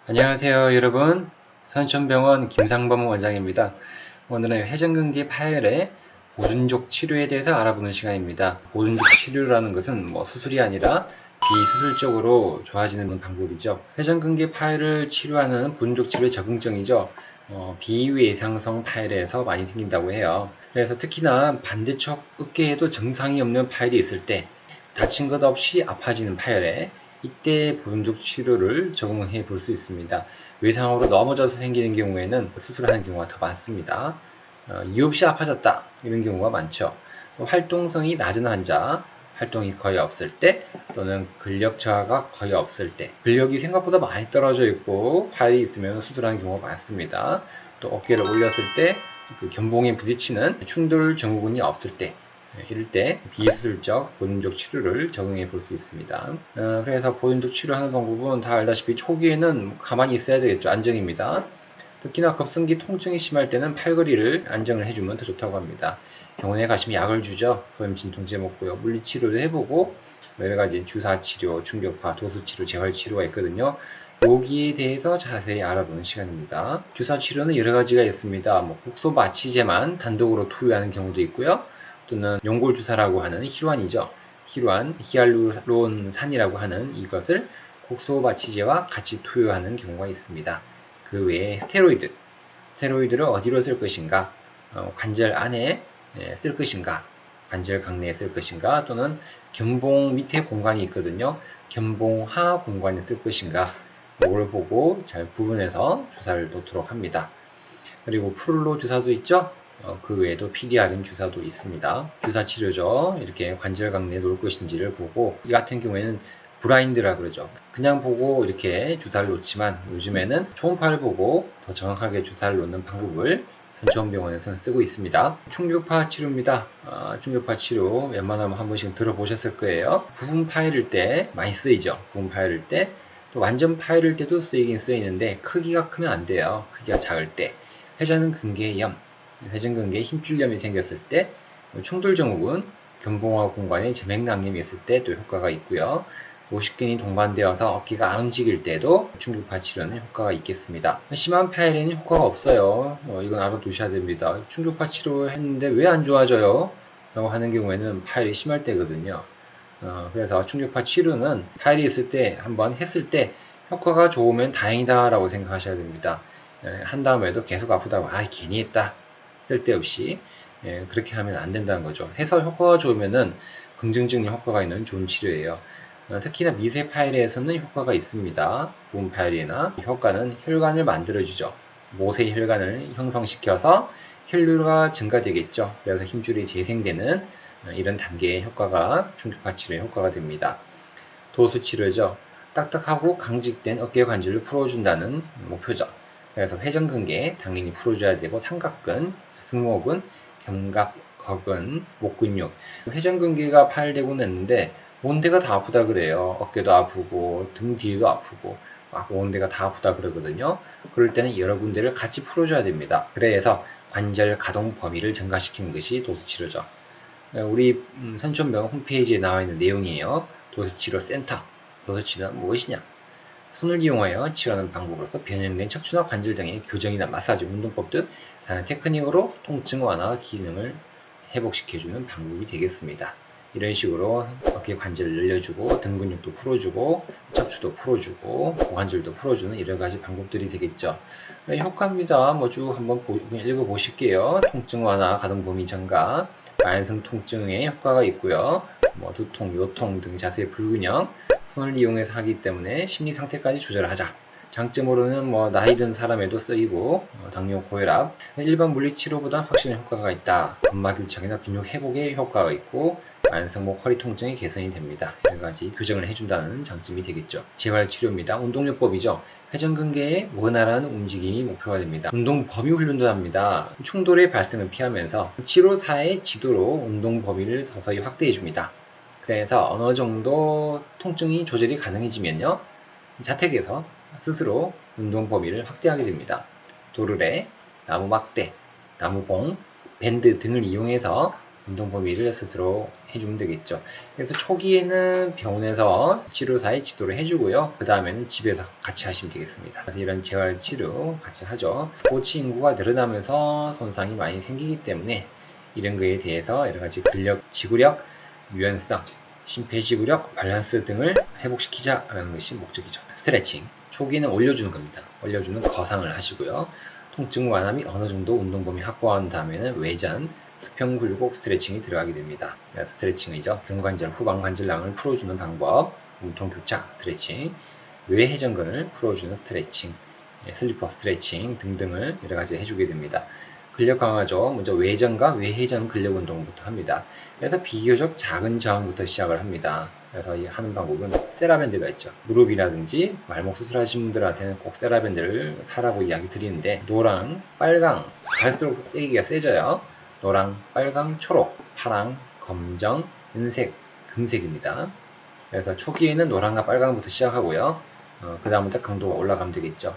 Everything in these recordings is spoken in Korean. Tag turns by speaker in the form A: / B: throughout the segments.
A: 안녕하세요 여러분, 선천병원 김상범 원장입니다. 오늘은 회전근개 파열의 보존적 치료에 대해서 알아보는 시간입니다. 보존적 치료라는 것은 수술이 아니라 비수술적으로 좋아지는 방법이죠. 회전근개 파열을 치료하는 보존적 치료의 적응증이죠. 비외상성 파열에서 많이 생긴다고 해요. 그래서 특히나 반대쪽 어깨에도 증상이 없는 파열이 있을 때, 다친 것 없이 아파지는 파열에 이때 보존적 치료를 적용해 볼 수 있습니다. 외상으로 넘어져서 생기는 경우에는 수술하는 경우가 더 많습니다. 이유 없이 아파졌다 이런 경우가 많죠. 활동성이 낮은 환자, 활동이 거의 없을 때, 또는 근력 저하가 거의 없을 때, 근력이 생각보다 많이 떨어져 있고 파열이 있으면 수술하는 경우가 많습니다. 또 어깨를 올렸을 때 그 견봉에 부딪히는 충돌 증후군이 없을 때, 이럴 때 비수술적 보존적 치료를 적용해 볼 수 있습니다. 그래서 보존적 치료하는 방법은 다 알다시피 초기에는 가만히 있어야 되겠죠. 안정입니다. 특히나 급성기 통증이 심할 때는 팔걸이를 안정을 해주면 더 좋다고 합니다. 병원에 가시면 약을 주죠. 소염 진통제 먹고요. 물리치료도 해보고 여러가지 주사치료, 충격파, 도수치료, 재활치료가 있거든요. 여기에 대해서 자세히 알아보는 시간입니다. 주사치료는 여러가지가 있습니다. 국소마취제만 단독으로 투여하는 경우도 있고요. 또는 연골주사라고 하는 혈환이죠. 혈환, 히알루론산이라고 하는 이것을 국소마취제와 같이 투여하는 경우가 있습니다. 그 외에 스테로이드를 어디로 쓸 것인가, 관절 안에 쓸 것인가, 관절 강내에 쓸 것인가, 또는 견봉 밑에 공간이 있거든요. 견봉 하 공간에 쓸 것인가, 이걸 보고 잘 구분해서 주사를 놓도록 합니다. 그리고 프롤로 주사도 있죠. 그 외에도 PDRN 주사도 있습니다. 주사 치료죠. 이렇게 관절 강내에 놓을 것인지를 보고, 이 같은 경우에는 브라인드라 그러죠. 그냥 보고 이렇게 주사를 놓지만, 요즘에는 초음파를 보고 더 정확하게 주사를 놓는 방법을 선천병원에서는 쓰고 있습니다. 충격파 치료입니다. 충격파 치료 웬만하면 한 번씩 들어보셨을 거예요. 부분 파열일 때 많이 쓰이죠. 부분 파열일 때, 또 완전 파열일 때도 쓰이긴 쓰이는데 크기가 크면 안 돼요. 크기가 작을 때. 회전근개염, 회전근개에 힘줄염이 생겼을 때, 충돌증후군, 견봉화 공간에 제맥낭염이 있을 때 또 효과가 있고요. 오십근이 동반되어서 어깨가 안 움직일 때도 충격파 치료는 효과가 있겠습니다. 심한 파열에는 효과가 없어요. 이건 알아두셔야 됩니다. 충격파 치료했는데 왜 안 좋아져요? 라고 하는 경우에는 파열이 심할 때거든요. 그래서 충격파 치료는 파열이 있을 때, 한번 했을 때 효과가 좋으면 다행이다 라고 생각하셔야 됩니다. 한 다음에도 계속 아프다고 괜히 했다, 쓸데없이 그렇게 하면 안 된다는 거죠. 해서 효과가 좋으면은 긍정적인 효과가 있는 좋은 치료예요. 특히나 미세 파열에서는 효과가 있습니다. 부분 파열이나 효과는 혈관을 만들어주죠. 모세 혈관을 형성시켜서 혈류가 증가되겠죠. 그래서 힘줄이 재생되는 이런 단계의 효과가 충격파 치료의 효과가 됩니다. 도수 치료죠. 딱딱하고 강직된 어깨 관절을 풀어준다는 목표죠. 그래서 회전근개 당연히 풀어줘야 되고, 삼각근, 승모근, 견갑, 거근, 목 근육. 회전근개가 파열되고 났는데 온 데가 다 아프다 그래요. 어깨도 아프고 등 뒤도 아프고 막 온 데가 다 아프다 그러거든요. 그럴 때는 여러 군데를 같이 풀어줘야 됩니다. 그래서 관절 가동 범위를 증가시키는 것이 도수치료죠. 우리 선천병원 홈페이지에 나와 있는 내용이에요. 도수치료 센터. 도수치료는 무엇이냐? 손을 이용하여 치료하는 방법으로서 변형된 척추나 관절 등의 교정이나 마사지, 운동법 등 다양한 테크닉으로 통증 완화 기능을 회복시켜주는 방법이 되겠습니다. 이런 식으로 어깨 관절을 늘려주고, 등 근육도 풀어주고, 척추도 풀어주고, 고관절도 풀어주는 여러가지 방법들이 되겠죠. 효과입니다. 쭉 한번 읽어보실게요. 통증 완화, 가동 범위 증가, 만성 통증에 효과가 있고요. 두통, 요통 등 자세의 불균형, 손을 이용해서 하기 때문에 심리 상태까지 조절하자. 장점으로는 나이 든 사람에도 쓰이고, 당뇨, 고혈압, 일반 물리치료보다 확실한 효과가 있다. 근막일착이나 근육 회복에 효과가 있고, 만성목 허리 통증의 개선이 됩니다. 여러가지 교정을 해준다는 장점이 되겠죠. 재활치료입니다. 운동요법이죠. 회전근개의 원활한 움직임이 목표가 됩니다. 운동 범위 훈련도 합니다. 충돌의 발생을 피하면서 치료사의 지도로 운동 범위를 서서히 확대해줍니다. 그래서 어느 정도 통증이 조절이 가능해지면요, 자택에서 스스로 운동 범위를 확대하게 됩니다. 도르래, 나무 막대, 나무봉, 밴드 등을 이용해서 운동 범위를 스스로 해주면 되겠죠. 그래서 초기에는 병원에서 치료사의 지도를 해주고요. 그 다음에는 집에서 같이 하시면 되겠습니다. 그래서 이런 재활 치료 같이 하죠. 고치 인구가 늘어나면서 손상이 많이 생기기 때문에 이런 거에 대해서 여러 가지 근력, 지구력, 유연성, 심폐지구력, 밸런스 등을 회복시키자라는 것이 목적이죠. 스트레칭. 초기에는 올려주는 겁니다. 올려주는 거상을 하시고요. 통증 완화 및 어느 정도 운동 범위 확보한 다음에는 외전, 수평 굴곡 스트레칭이 들어가게 됩니다. 스트레칭이죠. 경관절, 후방 관절낭을 풀어주는 방법, 몸통 교차 스트레칭, 외회전근을 풀어주는 스트레칭, 슬리퍼 스트레칭 등등을 여러 가지 해주게 됩니다. 근력 강화죠. 먼저 외전과 외회전 근력 운동부터 합니다. 그래서 비교적 작은 저항부터 시작을 합니다. 그래서 이 하는 방법은 세라밴드가 있죠. 무릎이라든지 말목 수술하신 분들한테는 꼭 세라밴드를 사라고 이야기 드리는데, 노랑, 빨강, 갈수록 세기가 세져요. 노랑, 빨강, 초록, 파랑, 검정, 은색, 금색입니다. 그래서 초기에는 노랑과 빨강부터 시작하고요. 그 다음부터 강도가 올라가면 되겠죠.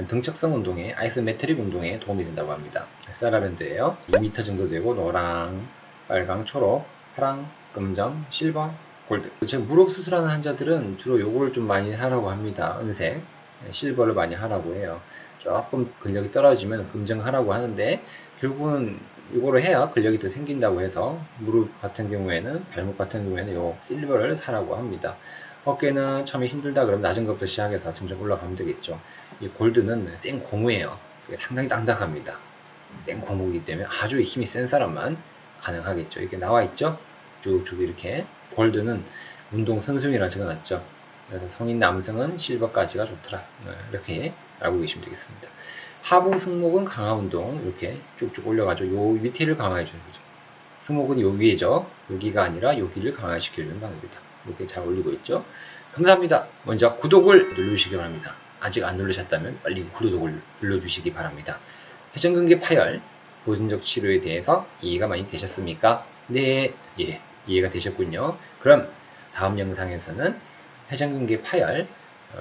A: 등척성 운동에, 아이소메트릭 운동에 도움이 된다고 합니다. 세라밴드예요. 2m 정도 되고 노랑, 빨강, 초록, 파랑, 검정, 실버, 골드. 제가 무릎 수술하는 환자들은 주로 요거를 좀 많이 하라고 합니다. 은색, 실버를 많이 하라고 해요. 조금 근력이 떨어지면 검정하라고 하는데, 결국은 이거를 해야 근력이 더 생긴다고 해서 무릎 같은 경우에는, 발목 같은 경우에는 요 실버를 사라고 합니다. 어깨는 처음에 힘들다 그러면 낮은 것부터 시작해서 점점 올라가면 되겠죠. 이 골드는 생 고무예요. 상당히 딱딱합니다. 생 고무이기 때문에 아주 힘이 센 사람만 가능하겠죠. 이렇게 나와 있죠. 쭉쭉 이렇게. 골드는 운동 선수용이라 적어놨죠. 그래서 성인 남성은 실버까지가 좋더라. 이렇게 알고 계시면 되겠습니다. 하부 승모근 강화 운동 이렇게 쭉쭉 올려가지고 요 밑에를 강화해 주는 거죠. 승모근이 여기죠. 여기가 아니라 여기를 강화시켜 주는 방법이다. 이렇게 잘 올리고 있죠. 감사합니다. 먼저 구독을 누르시기 바랍니다. 아직 안 누르셨다면 빨리 구독을 눌러주시기 바랍니다. 회전근개 파열, 보존적 치료에 대해서 이해가 많이 되셨습니까? 네, 예, 이해가 되셨군요. 그럼 다음 영상에서는 회전근개 파열,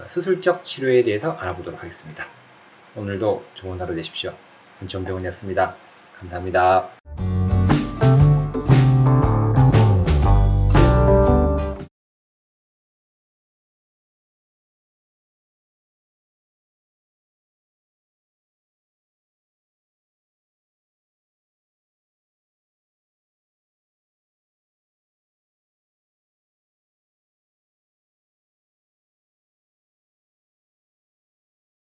A: 수술적 치료에 대해서 알아보도록 하겠습니다. 오늘도 좋은 하루 되십시오. 권천병원이었습니다. 감사합니다.